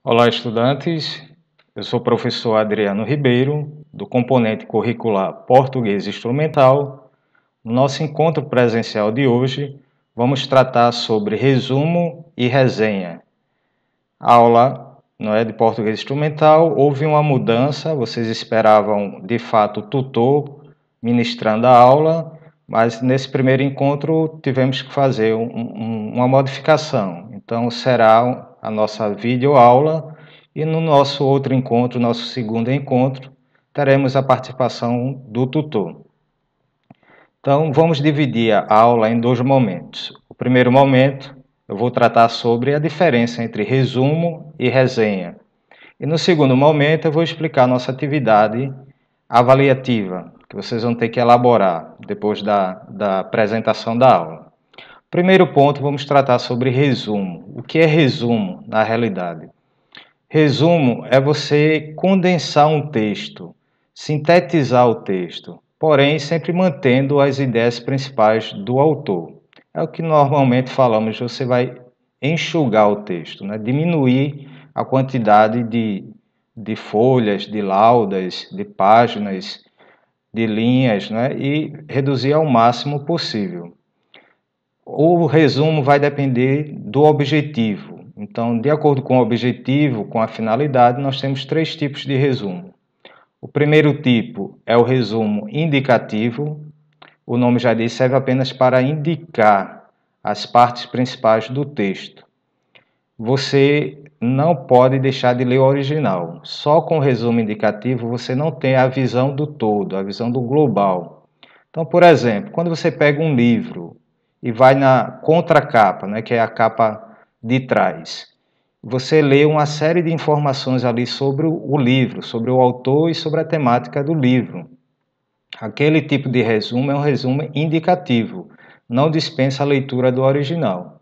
Olá, estudantes. Eu sou o professor Adriano Ribeiro, do componente curricular Português Instrumental. No nosso encontro presencial de hoje, vamos tratar sobre resumo e resenha. A aula não é de português instrumental, houve uma mudança, vocês esperavam de fato o tutor ministrando a aula, mas nesse primeiro encontro tivemos que fazer uma modificação. Então será a nossa videoaula e no nosso outro encontro, nosso segundo encontro, teremos a participação do tutor. Então vamos dividir a aula em dois momentos. O primeiro momento eu vou tratar sobre a diferença entre resumo e resenha. E no segundo momento eu vou explicar a nossa atividade avaliativa, que vocês vão ter que elaborar depois da apresentação da aula. Primeiro ponto, vamos tratar sobre resumo. O que é resumo na realidade? Resumo é você condensar um texto, sintetizar o texto, porém sempre mantendo as ideias principais do autor. É o que normalmente falamos, você vai enxugar o texto, né? Diminuir a quantidade de folhas, de laudas, de páginas, de linhas, né? E reduzir ao máximo possível. O resumo vai depender do objetivo. Então, de acordo com o objetivo, com a finalidade, nós temos três tipos de resumo. O primeiro tipo é o resumo indicativo. O nome já diz, serve apenas para indicar as partes principais do texto. Você não pode deixar de ler o original. Só com o resumo indicativo você não tem a visão do todo, a visão do global. Então, por exemplo, quando você pega um livro e vai na contracapa, né, que é a capa de trás, você lê uma série de informações ali sobre o livro, sobre o autor e sobre a temática do livro. Aquele tipo de resumo é um resumo indicativo, não dispensa a leitura do original.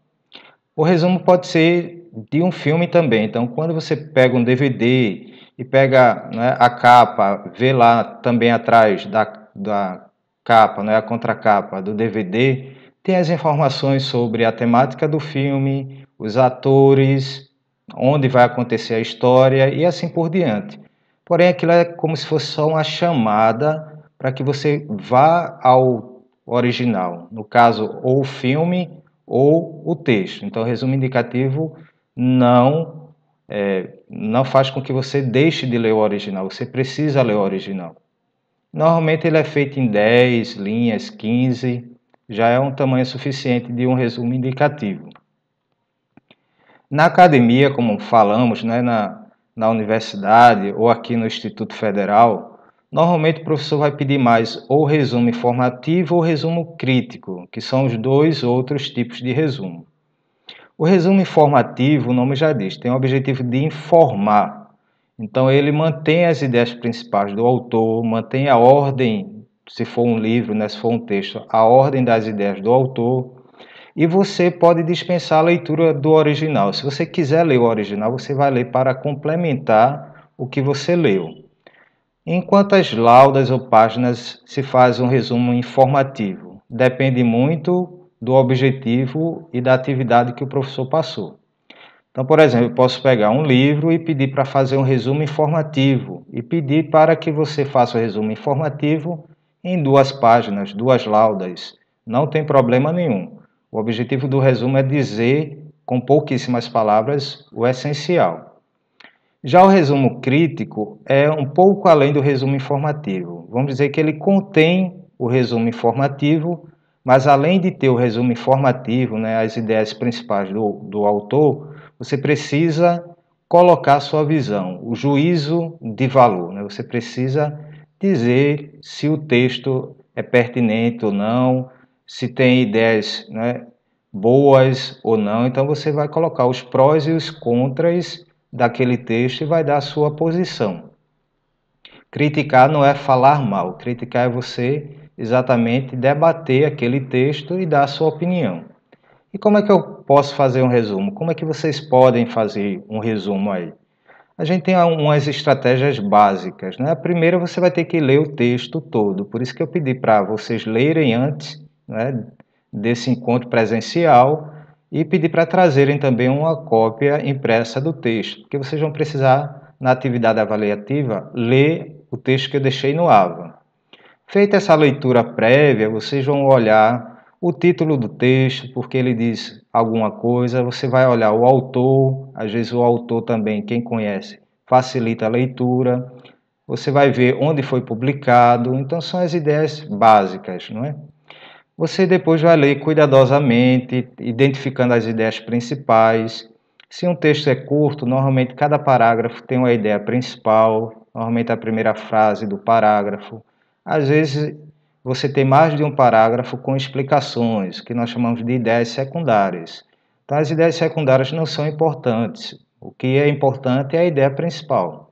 O resumo pode ser de um filme também. Então, quando você pega um DVD e pega, né, a capa, vê lá também atrás da capa, né, a contracapa do DVD, tem as informações sobre a temática do filme, os atores, onde vai acontecer a história e assim por diante. Porém, aquilo é como se fosse só uma chamada para que você vá ao original. No caso, ou o filme ou o texto. Então, o resumo indicativo não faz com que você deixe de ler o original, você precisa ler o original. Normalmente ele é feito em 10 linhas, 15, já é um tamanho suficiente de um resumo indicativo. Na academia, como falamos, né, na universidade ou aqui no Instituto Federal, normalmente o professor vai pedir mais ou resumo informativo ou resumo crítico, que são os dois outros tipos de resumo. O resumo informativo, o nome já diz, tem o objetivo de informar. Então ele mantém as ideias principais do autor, mantém a ordem, se for um livro, né, se for um texto, a ordem das ideias do autor, e você pode dispensar a leitura do original. Se você quiser ler o original, você vai ler para complementar o que você leu. Enquanto as laudas ou páginas se faz um resumo informativo, depende muito do objetivo e da atividade que o professor passou. Então, por exemplo, eu posso pegar um livro e pedir para fazer um resumo informativo e pedir para que você faça o resumo informativo em 2 páginas, 2 laudas. Não tem problema nenhum. O objetivo do resumo é dizer, com pouquíssimas palavras, o essencial. Já o resumo crítico é um pouco além do resumo informativo. Vamos dizer que ele contém o resumo informativo, mas além de ter o resumo informativo, né, as ideias principais do autor, você precisa colocar a sua visão, o juízo de valor, né? Você precisa dizer se o texto é pertinente ou não, se tem ideias, né, boas ou não. Então você vai colocar os prós e os contras daquele texto e vai dar a sua posição. Criticar não é falar mal, criticar é você exatamente debater aquele texto e dar a sua opinião. E como é que eu posso fazer um resumo? Como é que vocês podem fazer um resumo aí? A gente tem umas estratégias básicas, né? A primeira, você vai ter que ler o texto todo, por isso que eu pedi para vocês lerem antes, né, desse encontro presencial e pedir para trazerem também uma cópia impressa do texto, porque vocês vão precisar, na atividade avaliativa, ler o texto que eu deixei no AVA. Feita essa leitura prévia, vocês vão olhar o título do texto, porque ele diz alguma coisa, você vai olhar o autor, às vezes o autor também, quem conhece, facilita a leitura, você vai ver onde foi publicado, então são as ideias básicas, não é? Você depois vai ler cuidadosamente, identificando as ideias principais. Se um texto é curto, normalmente cada parágrafo tem uma ideia principal, normalmente a primeira frase do parágrafo. Às vezes você tem mais de um parágrafo com explicações, que nós chamamos de ideias secundárias. Então as ideias secundárias não são importantes. O que é importante é a ideia principal.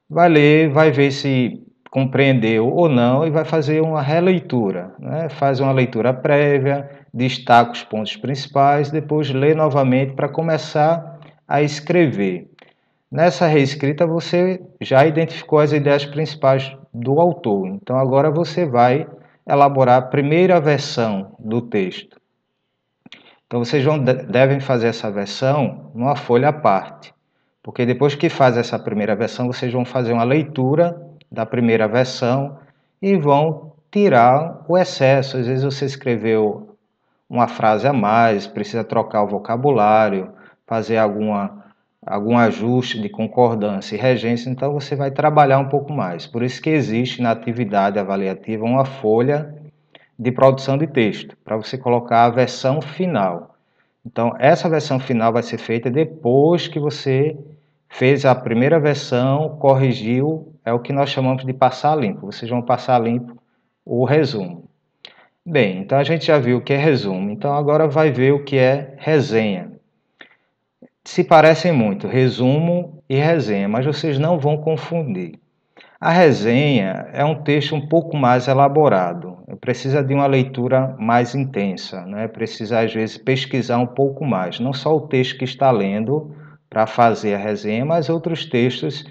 Vai ler, vai ver se compreendeu ou não e vai fazer uma releitura, né? Faz uma leitura prévia, destaca os pontos principais, depois lê novamente para começar a escrever. Nessa reescrita você já identificou as ideias principais do autor, então agora você vai elaborar a primeira versão do texto. Então vocês devem fazer essa versão numa folha à parte, porque depois que faz essa primeira versão, vocês vão fazer uma leitura da primeira versão e vão tirar o excesso. Às vezes você escreveu uma frase a mais, precisa trocar o vocabulário, fazer algum ajuste de concordância e regência, então você vai trabalhar um pouco mais. Por isso que existe na atividade avaliativa uma folha de produção de texto, para você colocar a versão final. Então, essa versão final vai ser feita depois que você fez a primeira versão, corrigiu, é o que nós chamamos de passar limpo. Vocês vão passar limpo o resumo. Bem, então a gente já viu o que é resumo, então agora vai ver o que é resenha. Se parecem muito, resumo e resenha, mas vocês não vão confundir. A resenha é um texto um pouco mais elaborado, precisa de uma leitura mais intensa, né? Precisa às vezes pesquisar um pouco mais, não só o texto que está lendo para fazer a resenha, mas outros textos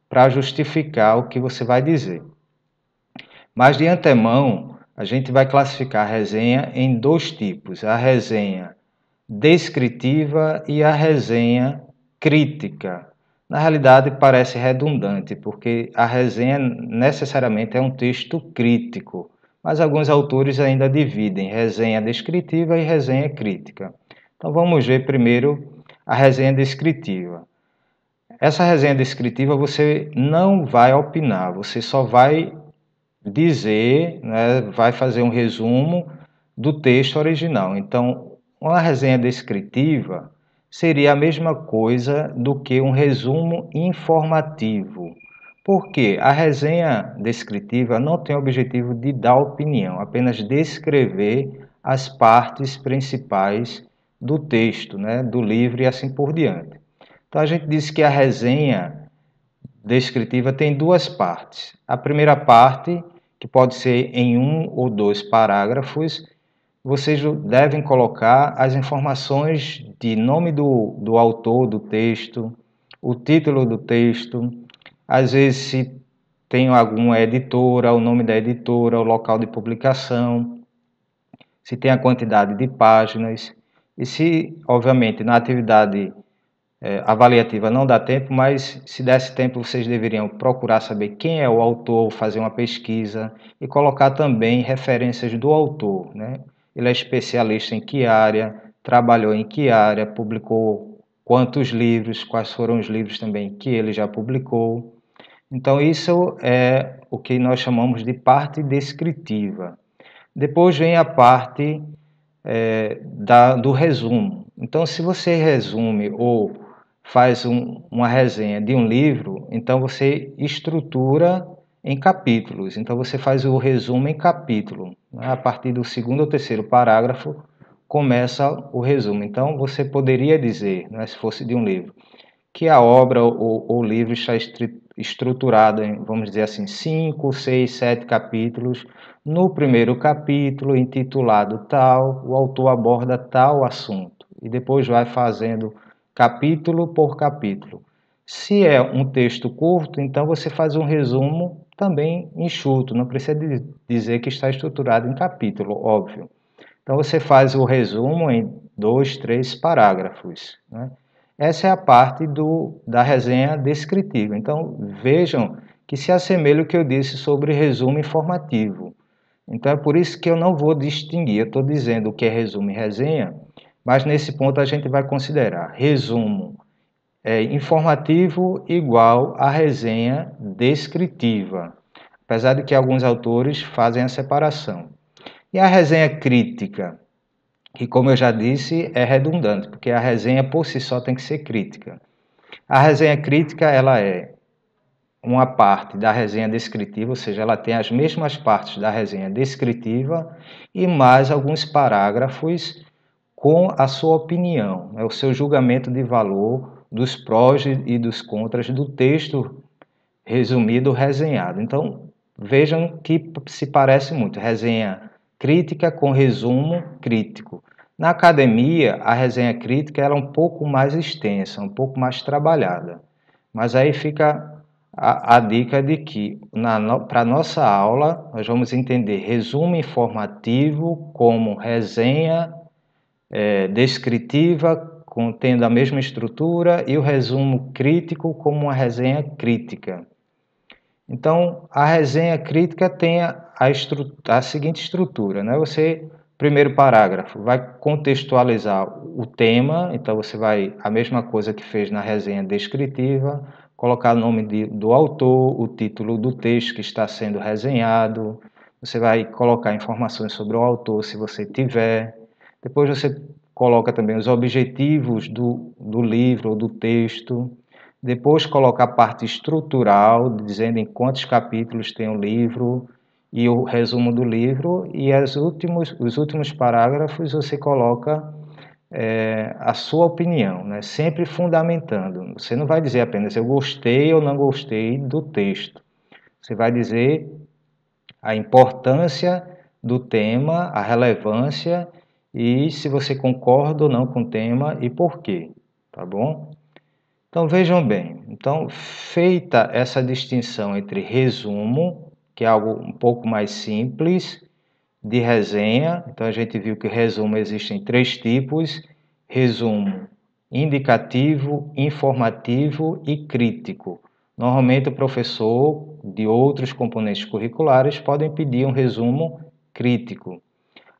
para justificar o que você vai dizer. Mas de antemão, a gente vai classificar a resenha em dois tipos, a resenha descritiva e a resenha crítica. Na realidade, parece redundante, porque a resenha necessariamente é um texto crítico, mas alguns autores ainda dividem resenha descritiva e resenha crítica. Então vamos ver primeiro a resenha descritiva. Essa resenha descritiva você não vai opinar, você só vai dizer, né, vai fazer um resumo do texto original. Então, uma resenha descritiva seria a mesma coisa do que um resumo informativo. Porque a resenha descritiva não tem o objetivo de dar opinião, apenas descrever as partes principais do texto, né, do livro e assim por diante. Então a gente diz que a resenha descritiva tem duas partes. A primeira parte, que pode ser em um ou dois parágrafos, vocês devem colocar as informações de nome do autor do texto, o título do texto, às vezes se tem alguma editora, o nome da editora, o local de publicação, se tem a quantidade de páginas, e se, obviamente, na atividade avaliativa não dá tempo, mas se desse tempo vocês deveriam procurar saber quem é o autor, fazer uma pesquisa e colocar também referências do autor, né? Ele é especialista em que área, trabalhou em que área, publicou quantos livros, quais foram os livros também que ele já publicou. Então isso é o que nós chamamos de parte descritiva. Depois vem a parte do resumo. Então se você resume ou faz uma resenha de um livro, então você estrutura em capítulos. Então você faz o resumo em capítulo, né? A partir do segundo ou terceiro parágrafo começa o resumo. Então você poderia dizer, né, se fosse de um livro, que a obra ou livro está estruturado em, vamos dizer assim, 5, 6, 7 capítulos. No primeiro capítulo, intitulado tal, o autor aborda tal assunto e depois vai fazendo capítulo por capítulo. Se é um texto curto, então você faz um resumo também enxuto, não precisa dizer que está estruturado em capítulo, óbvio. Então você faz o resumo em 2, 3 parágrafos, né? Essa é a parte da resenha descritiva. Então vejam que se assemelha ao que eu disse sobre resumo informativo. Então é por isso que eu não vou distinguir, eu estou dizendo o que é resumo e resenha, mas nesse ponto a gente vai considerar resumo informativo igual a resenha descritiva, apesar de que alguns autores fazem a separação. E a resenha crítica, que como eu já disse, é redundante, porque a resenha por si só tem que ser crítica. A resenha crítica ela é uma parte da resenha descritiva, ou seja, ela tem as mesmas partes da resenha descritiva e mais alguns parágrafos com a sua opinião, o seu julgamento de valor dos prós e dos contras do texto resumido, resenhado. Então, vejam que se parece muito, resenha crítica com resumo crítico. Na academia, a resenha crítica ela é um pouco mais extensa, um pouco mais trabalhada. Mas aí fica a dica de que, para a nossa aula, nós vamos entender resumo informativo como resenha descritiva, tendo a mesma estrutura, e o resumo crítico como uma resenha crítica. Então, a resenha crítica tem a seguinte estrutura, né? Você, primeiro parágrafo, vai contextualizar o tema, então você vai, a mesma coisa que fez na resenha descritiva, colocar o nome do autor, o título do texto que está sendo resenhado, você vai colocar informações sobre o autor, se você tiver, depois você coloca também os objetivos do livro ou do texto, depois colocar a parte estrutural, dizendo em quantos capítulos tem o livro e o resumo do livro, e os últimos parágrafos você coloca a sua opinião, né? Sempre fundamentando. Você não vai dizer apenas eu gostei ou não gostei do texto. Você vai dizer a importância do tema, a relevância e se você concorda ou não com o tema e por quê, tá bom? Então vejam bem, então feita essa distinção entre resumo, que é algo um pouco mais simples, de resenha, então a gente viu que resumo existem 3 tipos, resumo indicativo, informativo e crítico. Normalmente o professor de outros componentes curriculares podem pedir um resumo crítico.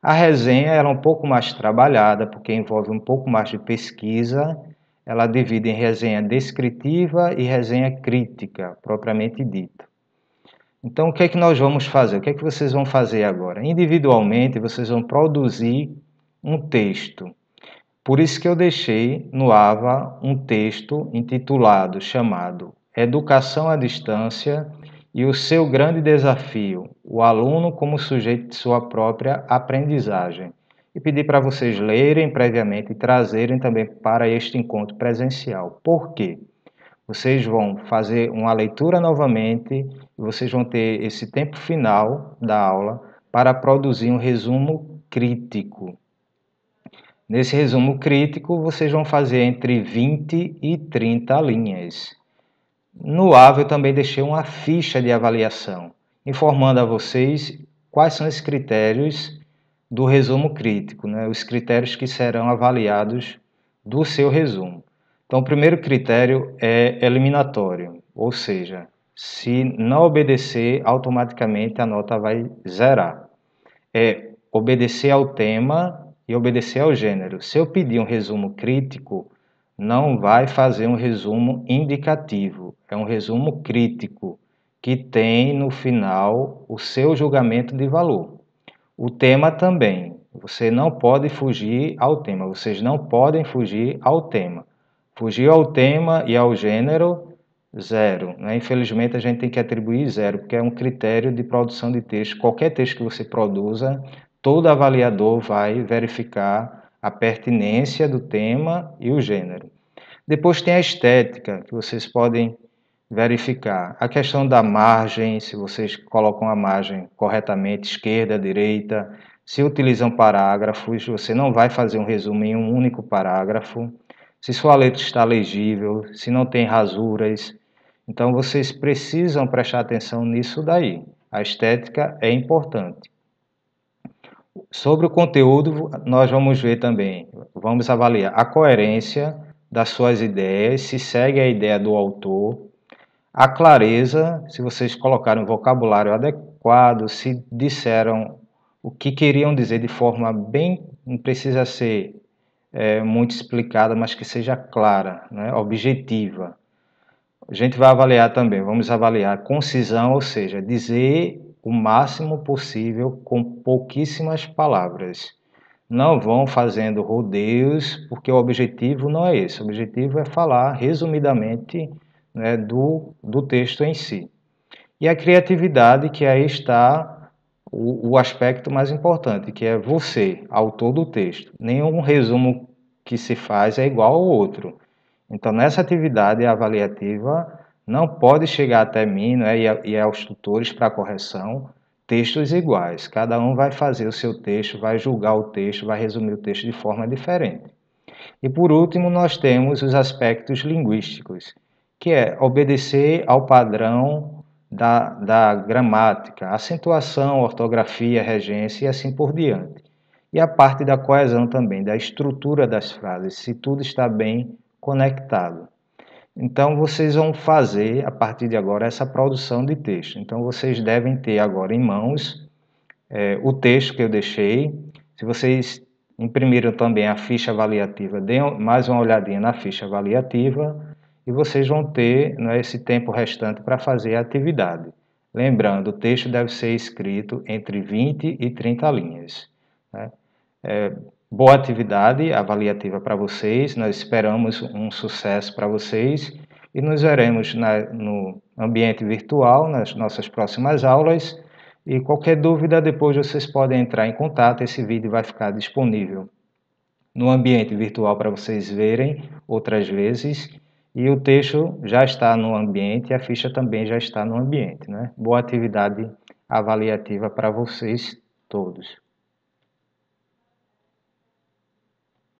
A resenha era um pouco mais trabalhada, porque envolve um pouco mais de pesquisa. Ela divide em resenha descritiva e resenha crítica, propriamente dita. Então, o que é que nós vamos fazer? O que é que vocês vão fazer agora? Individualmente, vocês vão produzir um texto. Por isso que eu deixei no AVA um texto intitulado, chamado Educação à Distância e o seu grande desafio, o aluno como sujeito de sua própria aprendizagem. E pedir para vocês lerem previamente e trazerem também para este encontro presencial. Por quê? Vocês vão fazer uma leitura novamente e vocês vão ter esse tempo final da aula para produzir um resumo crítico. Nesse resumo crítico, vocês vão fazer entre 20 e 30 linhas. No AVA, eu também deixei uma ficha de avaliação, informando a vocês quais são os critérios do resumo crítico, né? Os critérios que serão avaliados do seu resumo. Então, o primeiro critério é eliminatório, ou seja, se não obedecer, automaticamente a nota vai zerar. É obedecer ao tema e obedecer ao gênero. Se eu pedir um resumo crítico, não vai fazer um resumo indicativo, é um resumo crítico, que tem no final o seu julgamento de valor. O tema também, você não pode fugir ao tema, vocês não podem fugir ao tema. Fugir ao tema e ao gênero, zero, né? Infelizmente a gente tem que atribuir zero, porque é um critério de produção de texto. Qualquer texto que você produza, todo avaliador vai verificar a pertinência do tema e o gênero. Depois tem a estética, que vocês podem verificar. A questão da margem, se vocês colocam a margem corretamente, esquerda, direita, se utilizam parágrafos, você não vai fazer um resumo em um único parágrafo. Se sua letra está legível, se não tem rasuras. Então vocês precisam prestar atenção nisso daí. A estética é importante. Sobre o conteúdo, nós vamos ver também, vamos avaliar a coerência das suas ideias, se segue a ideia do autor, a clareza, se vocês colocaram o vocabulário adequado, se disseram o que queriam dizer de forma bem, não precisa ser muito explicada, mas que seja clara, né, objetiva. A gente vai avaliar também, vamos avaliar a concisão, ou seja, dizer o máximo possível com pouquíssimas palavras. Não vão fazendo rodeios, porque o objetivo não é esse. O objetivo é falar resumidamente, né, do texto em si. E a criatividade, que aí está o aspecto mais importante, que é você, autor do texto. Nenhum resumo que se faz é igual ao outro. Então, nessa atividade avaliativa, não pode chegar até mim, né, e aos tutores para correção textos iguais. Cada um vai fazer o seu texto, vai julgar o texto, vai resumir o texto de forma diferente. E por último, nós temos os aspectos linguísticos, que é obedecer ao padrão da gramática, acentuação, ortografia, regência e assim por diante. E a parte da coesão também, da estrutura das frases, se tudo está bem conectado. Então, vocês vão fazer, a partir de agora, essa produção de texto. Então, vocês devem ter agora em mãos o texto que eu deixei. Se vocês imprimiram também a ficha avaliativa, deem mais uma olhadinha na ficha avaliativa e vocês vão ter, né, esse tempo restante para fazer a atividade. Lembrando, o texto deve ser escrito entre 20 e 30 linhas. Né? Boa atividade avaliativa para vocês, nós esperamos um sucesso para vocês e nos veremos no ambiente virtual nas nossas próximas aulas. E qualquer dúvida, depois vocês podem entrar em contato, esse vídeo vai ficar disponível no ambiente virtual para vocês verem outras vezes. E o texto já está no ambiente e a ficha também já está no ambiente, né? Boa atividade avaliativa para vocês todos.